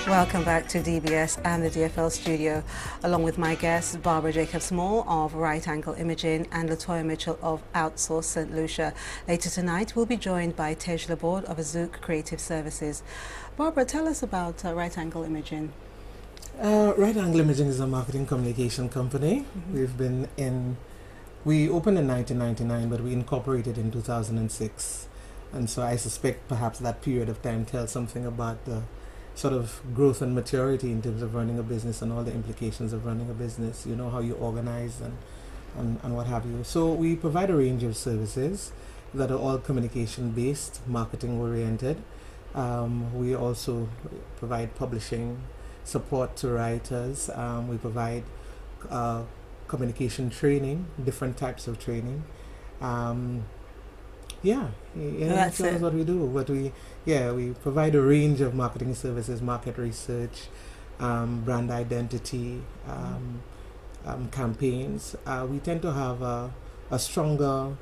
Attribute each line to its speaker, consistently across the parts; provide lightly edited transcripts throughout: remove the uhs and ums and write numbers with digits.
Speaker 1: Welcome back to DBS and the DFL studio, along with my guests Barbara Jacobs-Moore of Right Angle Imaging and Latoya Mitchell of OutSource St. Lucia. Later tonight, we'll be joined by Teige Borde of Azuk Creative Services. Barbara, tell us about Right Angle Imaging.
Speaker 2: Right Angle Imaging is a marketing communication company. We opened in 1999, but we incorporated in 2006. And so I suspect perhaps that period of time tells something about the sort of growth and maturity in terms of running a business and all the implications of running a business, you know, how you organize and what have you. So we provide a range of services that are all communication based, marketing oriented. We also provide publishing support to writers. We provide communication training, different types of training. That's what we do. We provide a range of marketing services, market research, brand identity, campaigns. We tend to have a stronger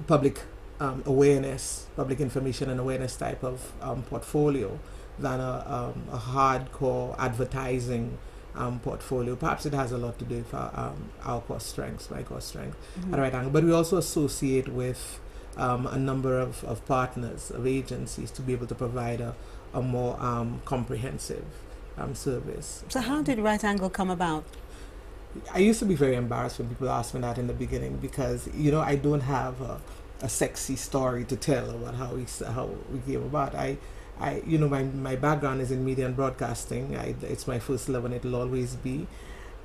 Speaker 2: public awareness, public information and awareness type of portfolio than a hardcore advertising portfolio. Perhaps it has a lot to do with our core strengths, my core strength at Right Angle. But we also associate with a number of partners, of agencies, to be able to provide a more comprehensive service.
Speaker 1: So how did Right Angle come about?
Speaker 2: I used to be very embarrassed when people asked me that in the beginning because, you know, I don't have a sexy story to tell about how we came about. My background is in media and broadcasting. It's my first love and it'll always be.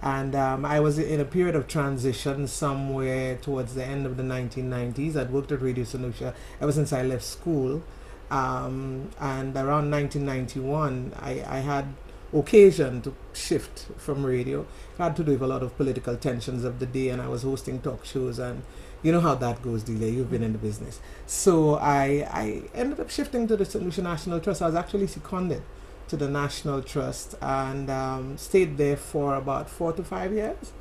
Speaker 2: And I was in a period of transition somewhere towards the end of the 1990s. I'd worked at Radio St. Lucia ever since I left school. And around 1991, I had occasion to shift from radio. It had to do with a lot of political tensions of the day, and I was hosting talk shows, and you know how that goes, Delia. You've been in the business. So I ended up shifting to the St. Lucia National Trust. I was actually seconded to the National Trust and stayed there for about 4 to 5 years.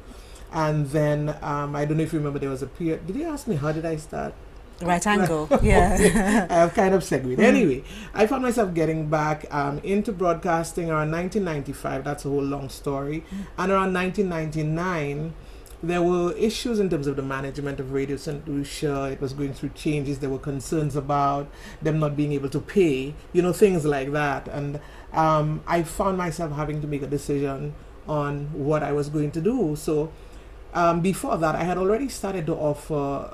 Speaker 2: And then, I don't know if you remember, there was a period. Did you ask me how did I start?
Speaker 1: Right Angle, yeah.
Speaker 2: I have kind of segued. Anyway, I found myself getting back into broadcasting around 1995. That's a whole long story. And around 1999, there were issues in terms of the management of Radio St. Lucia. It was going through changes. There were concerns about them not being able to pay, you know, things like that. And I found myself having to make a decision on what I was going to do. So before that, I had already started to offer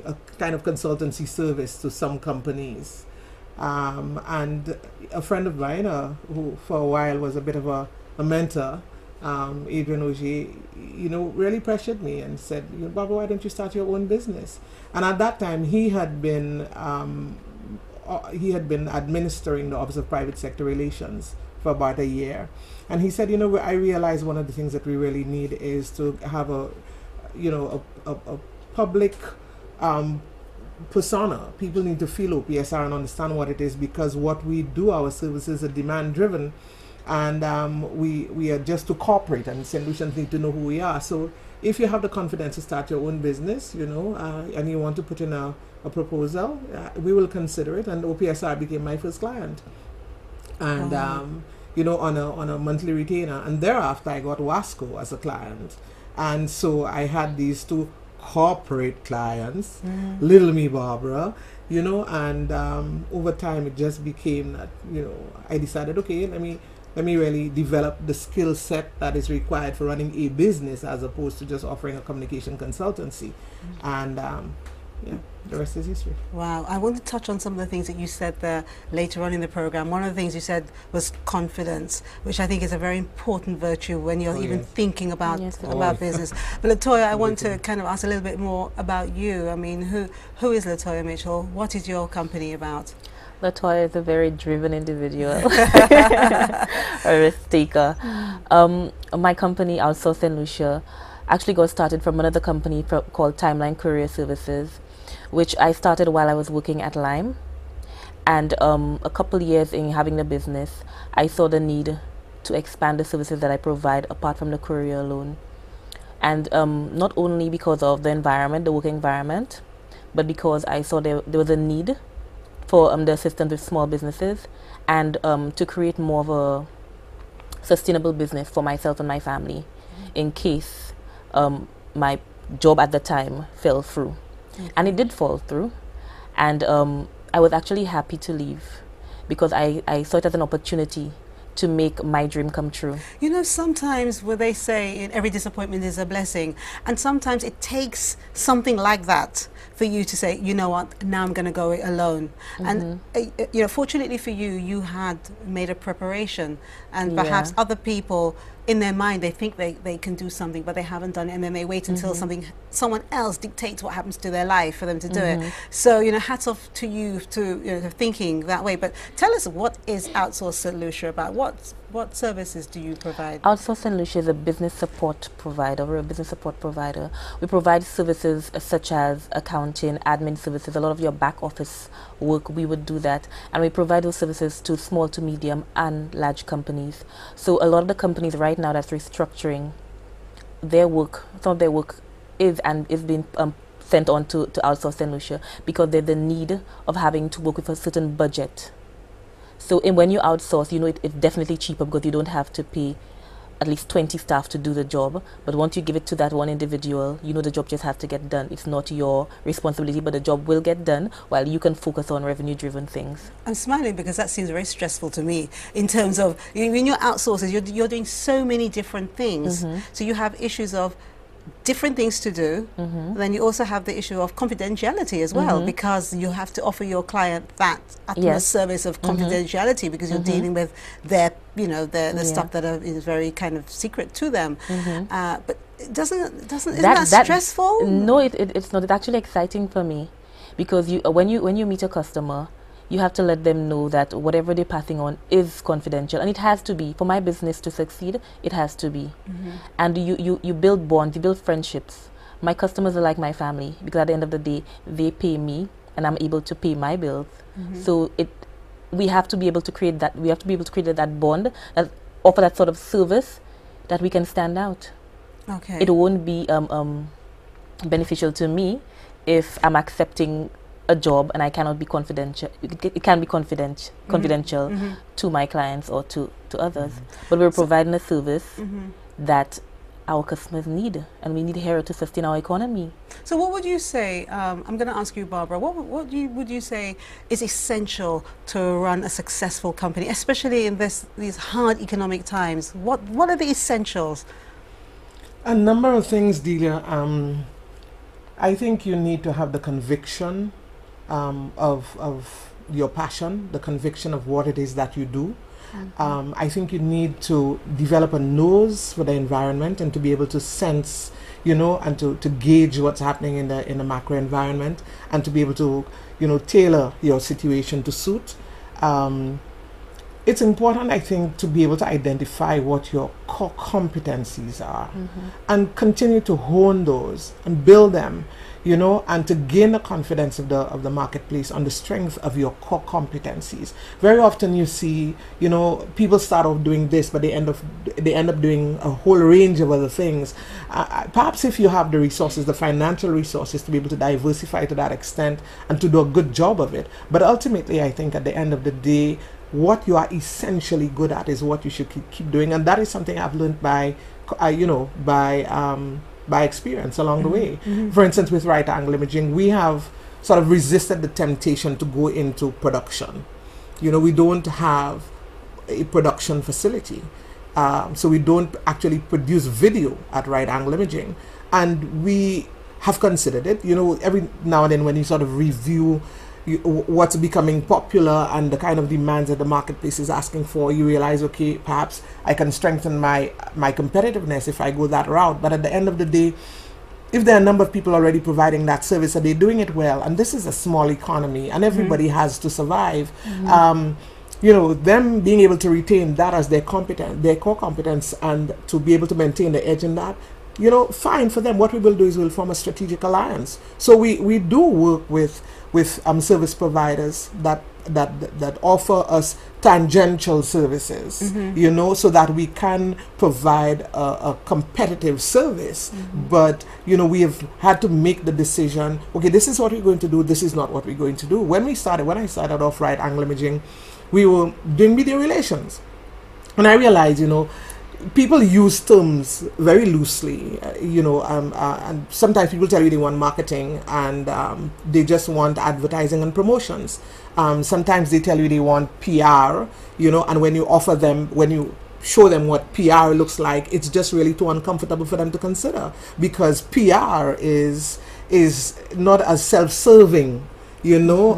Speaker 2: a kind of consultancy service to some companies. And a friend of mine, who for a while was a bit of a mentor, Adrian Ogier, you know, really pressured me and said, Barbara, why don't you start your own business? And at that time, he had been administering the Office of Private Sector Relations for about a year. And he said, I realized one of the things that we really need is to have a public persona. People need to feel OPSR and understand what it is, because what we do, our services are demand driven. And we are just too corporate, and St. Lucians need to know who we are. So if you have the confidence to start your own business, and you want to put in a proposal, we will consider it. And OPSR became my first client. And, on a monthly retainer. And thereafter, I got Wasco as a client. And so I had these two corporate clients, little me Barbara, and over time it just became that, I decided, okay, let me really develop the skill set that is required for running a business as opposed to just offering a communication consultancy. And the rest is history.
Speaker 1: Wow. I want to touch on some of the things that you said there later on in the program. One of the things you said was confidence, which I think is a very important virtue when you're thinking about business. But Latoya, I want to kind of ask a little bit more about you. I mean, who is Latoya Mitchell? What is your company about?
Speaker 3: Latoya is a very driven individual, a risk taker. My company, OutSource St. Lucia, actually got started from another company called Timeline Courier Services, which I started while I was working at Lime. And a couple years in having the business, I saw the need to expand the services that I provide apart from the courier alone. And not only because of the environment, the working environment, but because I saw there was a need for the assistance with small businesses, and to create more of a sustainable business for myself and my family in case my job at the time fell through. And it did fall through, and I was actually happy to leave because I saw it as an opportunity to make my dream come true.
Speaker 1: You know, sometimes where they say in every disappointment is a blessing, and sometimes it takes something like that for you to say, you know what, now I'm going to go alone. And you know, fortunately for you, you had made a preparation, and perhaps other people in their mind they think they can do something, but they haven't done it, and then they wait until someone else dictates what happens to their life for them to do it. So, you know, hats off to you to, you know, thinking that way. But tell us, what is OutSource St. Lucia about? What services do you provide?
Speaker 3: OutSource St. Lucia is a business support provider. We're a business support provider. We provide services such as accounting, admin services, a lot of your back office work, we would do that. And we provide those services to small to medium and large companies. So a lot of the companies right now that's restructuring their work, some of their work is being sent on to OutSource St. Lucia because there's the need of having to work with a certain budget. So when you outsource, you know, it's definitely cheaper because you don't have to pay at least 20 staff to do the job. But once you give it to that one individual, you know the job just has to get done. It's not your responsibility, but the job will get done while you can focus on revenue-driven things.
Speaker 1: I'm smiling because that seems very stressful to me in terms of, when you're outsourcing, you're doing so many different things. So you have issues of different things to do. Then you also have the issue of confidentiality as well, because you have to offer your client that utmost service of confidentiality because you're dealing with their, you know, the stuff that is very kind of secret to them. But isn't that stressful?
Speaker 3: No, it's not. It's actually exciting for me because when you meet a customer, you have to let them know that whatever they're passing on is confidential, and it has to be. For my business to succeed, it has to be. And you build bonds, you build friendships. My customers are like my family because at the end of the day, they pay me, and I'm able to pay my bills. So we have to be able to create that. We have to be able to create that bond, that offer that sort of service that we can stand out.
Speaker 1: Okay.
Speaker 3: It won't be beneficial to me if I'm accepting a job and I cannot be confidential. It can be confidential to my clients or to others. But we're providing a service that our customers need, and we need here to sustain our economy.
Speaker 1: So what would you say, I'm going to ask you, Barbara, what would you say is essential to run a successful company, especially in these hard economic times? What are the essentials?
Speaker 2: A number of things, Delia. I think you need to have the conviction of your passion, the conviction of what it is that you do. I think you need to develop a nose for the environment and to be able to sense, you know, and to gauge what's happening in the macro environment, and to be able to, you know, tailor your situation to suit. It's important, I think, to be able to identify what your core competencies are and continue to hone those and build them, you know, and to gain the confidence of the marketplace on the strength of your core competencies. Very often you see, you know, people start off doing this, but they end up doing a whole range of other things. Perhaps if you have the resources, the financial resources, to be able to diversify to that extent and to do a good job of it. But ultimately, I think at the end of the day, what you are essentially good at is what you should keep doing, and that is something I've learned by experience along the way. For instance, with right angle imaging, we have sort of resisted the temptation to go into production. You know, we don't have a production facility, so we don't actually produce video at right angle imaging, and we have considered it. You know, every now and then when you sort of review what's becoming popular and the kind of demands that the marketplace is asking for, you realize, okay, perhaps I can strengthen my competitiveness if I go that route. But at the end of the day, if there are a number of people already providing that service, are they doing it well? And this is a small economy, and everybody has to survive. You know, them being able to retain that as their core competence, and to be able to maintain the edge in that, you know, fine for them. What we will do is we'll form a strategic alliance. So we do work with service providers that offer us tangential services, you know, so that we can provide a competitive service. But, you know, we have had to make the decision, okay, this is what we're going to do, this is not what we're going to do. When I started off Right Angle Imaging, we were doing media relations. And I realized, you know, people use terms very loosely, you know, and sometimes people tell you they want marketing and they just want advertising and promotions. Sometimes they tell you they want PR, you know, and when you offer them, when you show them what PR looks like, it's just really too uncomfortable for them to consider, because PR is not as self-serving, you know,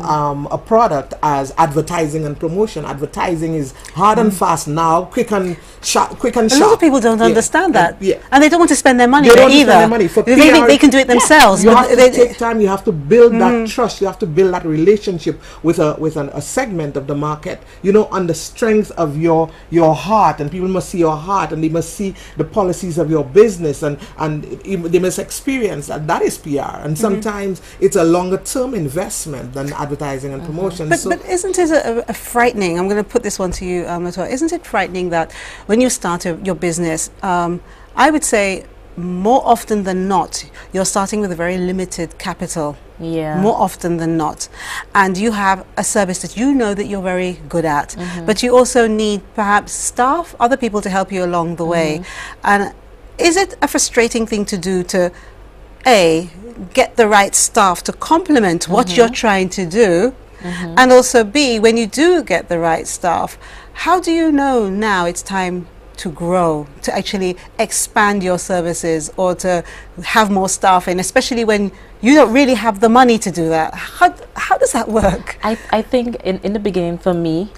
Speaker 2: a product as advertising and promotion. Advertising is hard and fast now, quick and sharp. A
Speaker 1: lot of people don't understand that,
Speaker 2: and,
Speaker 1: and they don't want to spend their money
Speaker 2: they
Speaker 1: there
Speaker 2: don't
Speaker 1: either.
Speaker 2: spend their money. For
Speaker 1: they
Speaker 2: PR,
Speaker 1: think they can do it themselves.
Speaker 2: You have to take time. You have to build that trust. You have to build that relationship with a segment of the market, you know, on the strength of your heart. And people must see your heart, and they must see the policies of your business, and they must experience that. That is PR. And sometimes it's a longer term investment than advertising and promotion.
Speaker 1: But isn't it a frightening, I'm going to put this one to you, Latoya, isn't it frightening that when you start your business, I would say more often than not, you're starting with a very limited capital.
Speaker 3: Yeah.
Speaker 1: More often than not. And you have a service that you know that you're very good at, but you also need perhaps staff, other people to help you along the way. And is it a frustrating thing to do to get the right staff to complement what you're trying to do, and also B, when you do get the right staff, how do you know now it's time to grow, to actually expand your services, or to have more staff in, especially when you don't really have the money to do that? How does that work?
Speaker 3: I think in the beginning for me,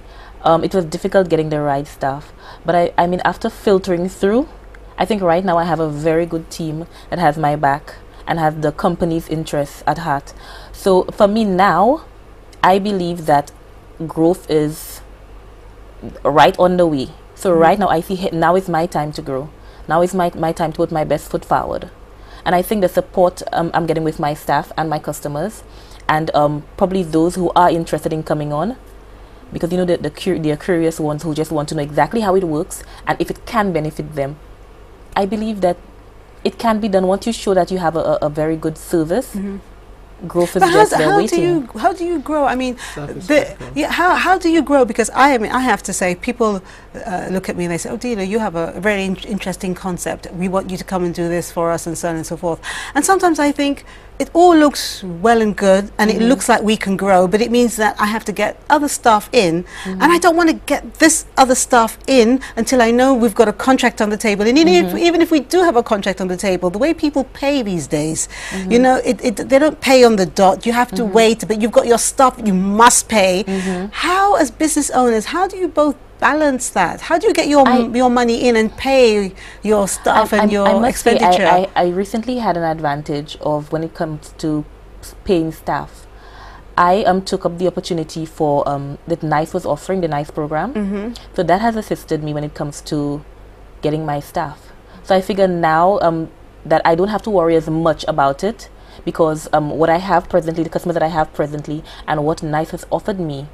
Speaker 3: it was difficult getting the right staff, but I mean, after filtering through, I think right now I have a very good team that has my back and have the company's interests at heart. So for me now, I believe that growth is right on the way. So right now I see now is my time to grow. Now is my time to put my best foot forward. And I think the support I'm getting with my staff and my customers, and probably those who are interested in coming on, because you know the curious ones who just want to know exactly how it works and if it can benefit them. I believe that it can be done once you show that you have a very good service. Growth is just there waiting.
Speaker 1: How do you grow? I mean, how do you grow? Because I have to say, people look at me and they say, "Oh, Delia, you have a very interesting concept. We want you to come and do this for us," and so on and so forth. And sometimes I think it all looks well and good, and it looks like we can grow, but it means that I have to get other staff in, and I don't want to get this other staff in until I know we've got a contract on the table. And even if we do have a contract on the table, the way people pay these days, you know, they don't pay on the dot. You have to wait, but you've got your stuff, you must pay. How, as business owners, how do you both balance that? How do you get your money in and pay your staff and your expenditure?
Speaker 3: I recently had an advantage of when it comes to paying staff. I took up the opportunity for that NICE was offering, the NICE program. So that has assisted me when it comes to getting my staff. So I figure now that I don't have to worry as much about it, because what I have presently, the customers that I have presently, and what NICE has offered me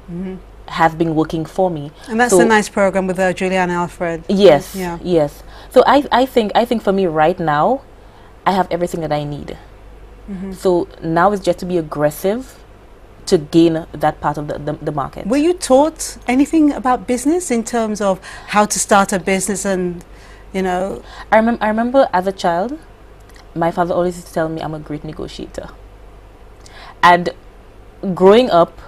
Speaker 3: have been working for me.
Speaker 1: And that's the NICE program with Julianne Alfred.
Speaker 3: Yes, yes. So I think for me right now, I have everything that I need. So now it's just to be aggressive to gain that part of the market.
Speaker 1: Were you taught anything about business in terms of how to start a business? And you know,
Speaker 3: I remember as a child, my father always used to tell me I'm a great negotiator. And growing up,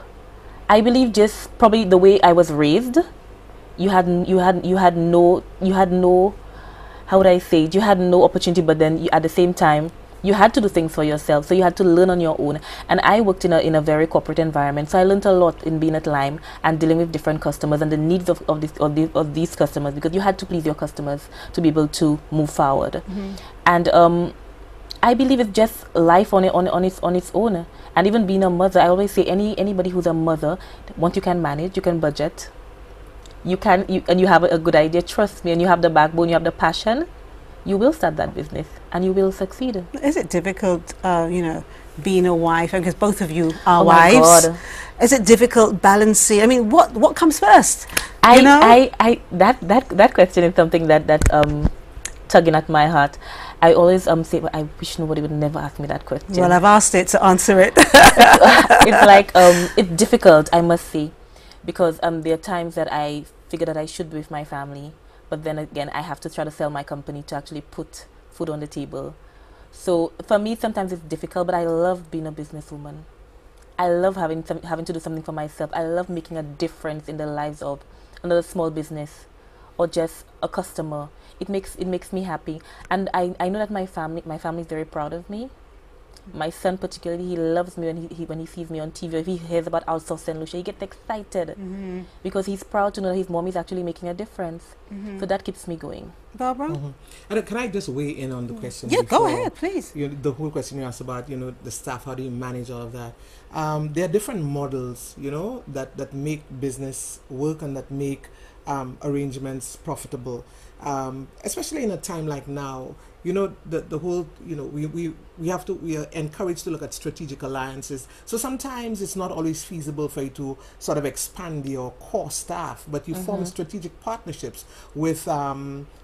Speaker 3: I believe just probably the way I was raised, you had no, how would I say it? You had no opportunity, but then at the same time, you had to do things for yourself, so you had to learn on your own. And I worked in a very corporate environment, so I learned a lot in being at Lime and dealing with different customers and the needs of these customers, because you had to please your customers to be able to move forward. And I believe it's just life on its own. And even being a mother, I always say anybody who's a mother, once you can manage, you can budget, and you have a good idea, trust me, and you have the backbone, you have the passion, you will start that business and you will succeed.
Speaker 1: Is it difficult, you know, being a wife? Because both of you are
Speaker 3: Oh
Speaker 1: wives.
Speaker 3: my God.
Speaker 1: Is it difficult balancing? I mean, what comes first?
Speaker 3: That question is something that tugging at my heart. I always say, well, I wish nobody would never ask me that question.
Speaker 1: Well, I've asked it to answer it.
Speaker 3: It's like it's difficult, I must say, because there are times that I figure that I should be with my family, but then again I have to try to sell my company to actually put food on the table. So for me, sometimes it's difficult, but I love being a businesswoman. I love having to do something for myself. I love making a difference in the lives of another small business or just a customer. It makes me happy, and I know that my family is very proud of me. My son particularly, he loves me when he sees me on TV. If he hears about OutSource and Lucia, he gets excited because he's proud to know that his mom is actually making a difference. So that keeps me going.
Speaker 1: Barbara?
Speaker 2: And can I just weigh in on the question?
Speaker 1: Yeah, go ahead, please.
Speaker 2: The whole question you asked about, the staff, how do you manage all of that? There are different models, that make business work and that make arrangements profitable. Especially in a time like now, the whole, we are encouraged to look at strategic alliances. So sometimes it's not always feasible for you to sort of expand your core staff, but you form strategic partnerships with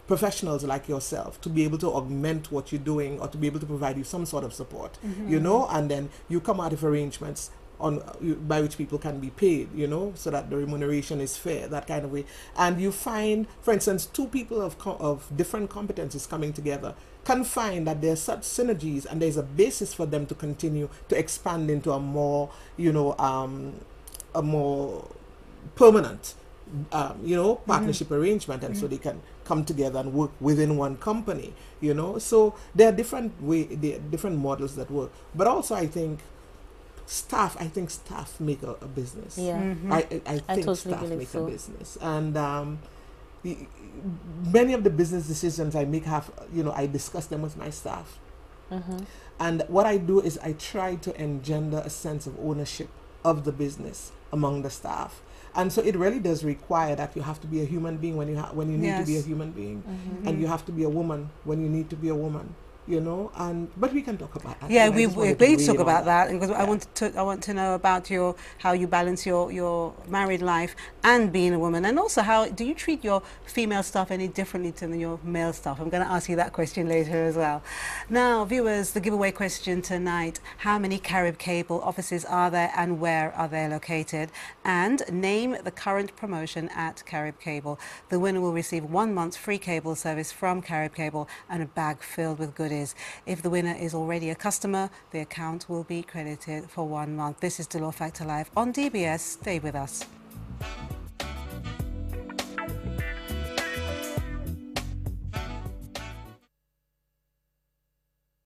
Speaker 2: professionals like yourself to be able to augment what you're doing or to be able to provide you some sort of support, and then you come out of arrangements by which people can be paid, so that the remuneration is fair, that kind of way. And you find, for instance, two people of different competencies coming together can find that there's such synergies and there's a basis for them to continue to expand into a more, a more permanent, partnership arrangement, and so they can come together and work within one company, So there are different models that work. But also I think staff make a business.
Speaker 3: Yeah.
Speaker 2: I think
Speaker 3: totally
Speaker 2: staff make a business. And many of the business decisions I make I discuss them with my staff. And what I do is I try to engender a sense of ownership of the business among the staff. And so it really does require that you have to be a human being when you need to be a human being, and you have to be a woman when you need to be a woman. But we can talk about that.
Speaker 1: Yeah, we need to talk about that, because I want to know about how you balance your married life and being a woman, and also how do you treat your female staff any differently than your male staff? I'm going to ask you that question later as well. Now, viewers, the giveaway question tonight: how many Carib Cable offices are there, and where are they located? And name the current promotion at Carib Cable. The winner will receive 1 month's free cable service from Carib Cable and a bag filled with goodies. If the winner is already a customer, the account will be credited for 1 month. This is Dolor Factor Live on DBS. Stay with us.